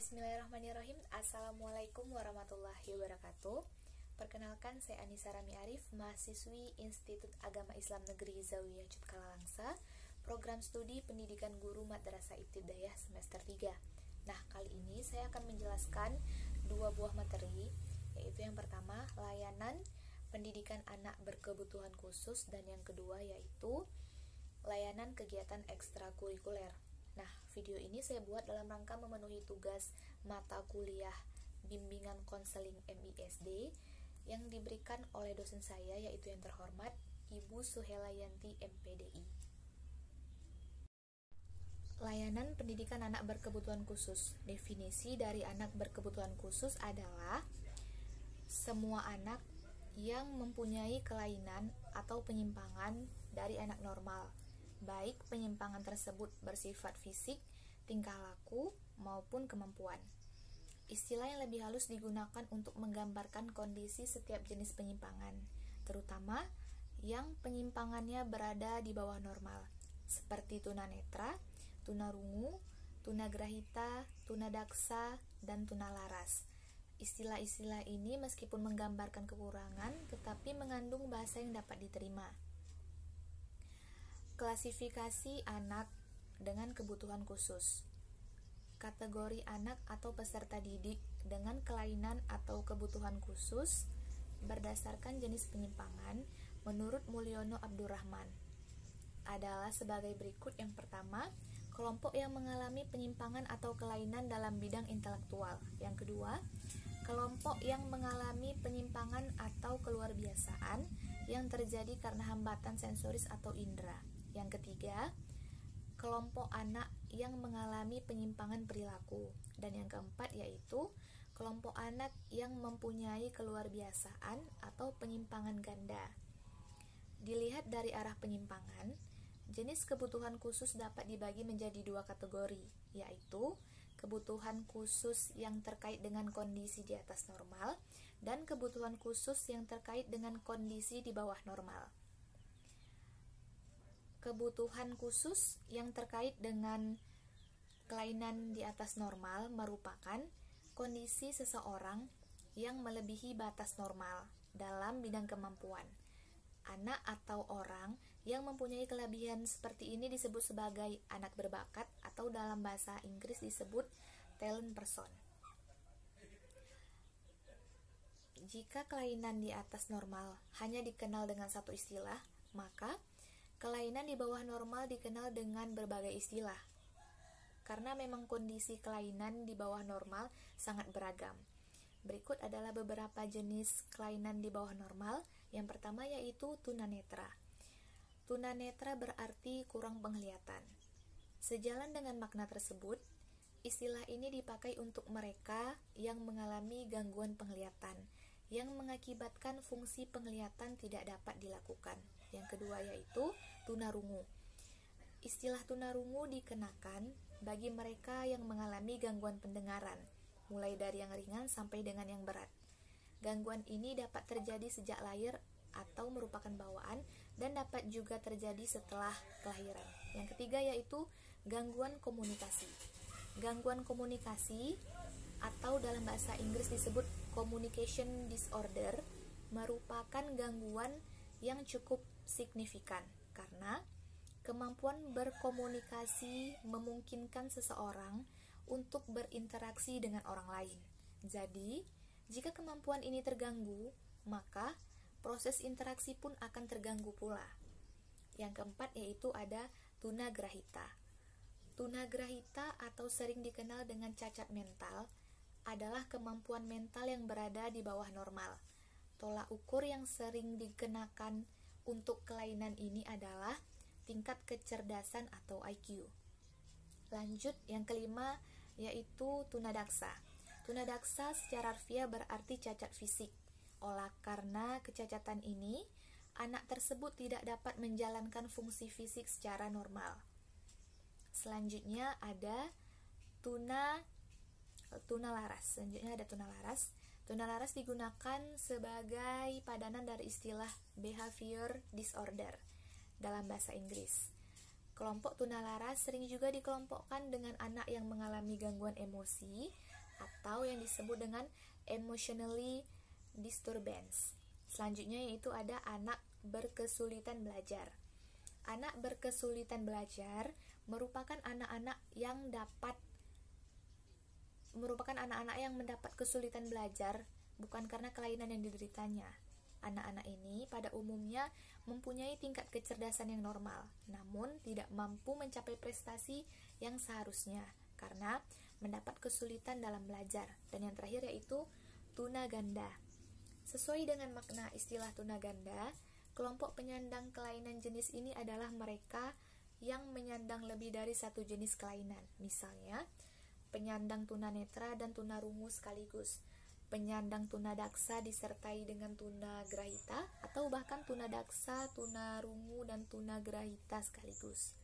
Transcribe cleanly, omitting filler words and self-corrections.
Bismillahirrahmanirrahim. Assalamualaikum warahmatullahi wabarakatuh. Perkenalkan, saya Anissa Rami Arif, mahasiswi Institut Agama Islam Negeri Zawiyah Cutkalangsa, program studi pendidikan guru Madrasah Ibtidaiyah semester 3. Nah, kali ini saya akan menjelaskan dua buah materi, yaitu yang pertama, layanan pendidikan anak berkebutuhan khusus, dan yang kedua yaitu layanan kegiatan ekstrakurikuler. Nah, video ini saya buat dalam rangka memenuhi tugas mata kuliah bimbingan konseling MISD yang diberikan oleh dosen saya, yaitu yang terhormat Ibu Suhela Yanti MPDI. Layanan pendidikan anak berkebutuhan khusus. Definisi dari anak berkebutuhan khusus adalah semua anak yang mempunyai kelainan atau penyimpangan dari anak normal, baik penyimpangan tersebut bersifat fisik, tingkah laku, maupun kemampuan. Istilah yang lebih halus digunakan untuk menggambarkan kondisi setiap jenis penyimpangan, terutama yang penyimpangannya berada di bawah normal, seperti tunanetra, tunarungu, tunagrahita, tunadaksa, dan tunalaras. Istilah-istilah ini meskipun menggambarkan kekurangan, tetapi mengandung bahasa yang dapat diterima. Klasifikasi anak dengan kebutuhan khusus. Kategori anak atau peserta didik dengan kelainan atau kebutuhan khusus berdasarkan jenis penyimpangan menurut Mulyono Abdurrahman adalah sebagai berikut. Yang pertama, kelompok yang mengalami penyimpangan atau kelainan dalam bidang intelektual. Yang kedua, kelompok yang mengalami penyimpangan atau keluarbiasaan yang terjadi karena hambatan sensoris atau indera. Yang ketiga, kelompok anak yang mengalami penyimpangan perilaku. Dan yang keempat yaitu kelompok anak yang mempunyai keluarbiasaan atau penyimpangan ganda. Dilihat dari arah penyimpangan, jenis kebutuhan khusus dapat dibagi menjadi dua kategori, yaitu kebutuhan khusus yang terkait dengan kondisi di atas normal dan kebutuhan khusus yang terkait dengan kondisi di bawah normal. Kebutuhan khusus yang terkait dengan kelainan di atas normal merupakan kondisi seseorang yang melebihi batas normal dalam bidang kemampuan. Anak atau orang yang mempunyai kelebihan seperti ini disebut sebagai anak berbakat, atau dalam bahasa Inggris disebut talent person. Jika kelainan di atas normal hanya dikenal dengan satu istilah, maka kelainan di bawah normal dikenal dengan berbagai istilah. Karena memang kondisi kelainan di bawah normal sangat beragam. Berikut adalah beberapa jenis kelainan di bawah normal. Yang pertama yaitu tunanetra. Tunanetra berarti kurang penglihatan. Sejalan dengan makna tersebut, istilah ini dipakai untuk mereka yang mengalami gangguan penglihatan, yang mengakibatkan fungsi penglihatan tidak dapat dilakukan. Yang kedua yaitu tunarungu. Istilah tunarungu dikenakan bagi mereka yang mengalami gangguan pendengaran, mulai dari yang ringan sampai dengan yang berat. Gangguan ini dapat terjadi sejak lahir atau merupakan bawaan, dan dapat juga terjadi setelah kelahiran. Yang ketiga yaitu gangguan komunikasi. Gangguan komunikasi atau dalam bahasa Inggris disebut communication disorder merupakan gangguan yang cukup signifikan karena kemampuan berkomunikasi memungkinkan seseorang untuk berinteraksi dengan orang lain. Jadi, jika kemampuan ini terganggu, maka proses interaksi pun akan terganggu pula. Yang keempat yaitu ada tunagrahita. Tunagrahita atau sering dikenal dengan cacat mental adalah kemampuan mental yang berada di bawah normal. Tolak ukur yang sering dikenakan untuk kelainan ini adalah tingkat kecerdasan atau IQ. Lanjut, yang kelima yaitu tunadaksa. Tunadaksa secara harfiah berarti cacat fisik. Karena kecacatan ini, anak tersebut tidak dapat menjalankan fungsi fisik secara normal. Selanjutnya ada tunalaras. Tunalaras digunakan sebagai padanan dari istilah behavior disorder dalam bahasa Inggris. Kelompok tunalara sering juga dikelompokkan dengan anak yang mengalami gangguan emosi atau yang disebut dengan emotionally disturbance. Selanjutnya yaitu ada anak berkesulitan belajar. Anak berkesulitan belajar merupakan anak-anak yang mendapat kesulitan belajar bukan karena kelainan yang dideritanya. Anak-anak ini pada umumnya mempunyai tingkat kecerdasan yang normal, namun tidak mampu mencapai prestasi yang seharusnya karena mendapat kesulitan dalam belajar. Dan yang terakhir yaitu tunaganda. Sesuai dengan makna istilah tunaganda, kelompok penyandang kelainan jenis ini adalah mereka yang menyandang lebih dari satu jenis kelainan. Misalnya, penyandang tunanetra dan tunarungu sekaligus, penyandang tunadaksa disertai dengan tunagrahita, atau bahkan tunadaksa, tunarungu, dan tunagrahita sekaligus.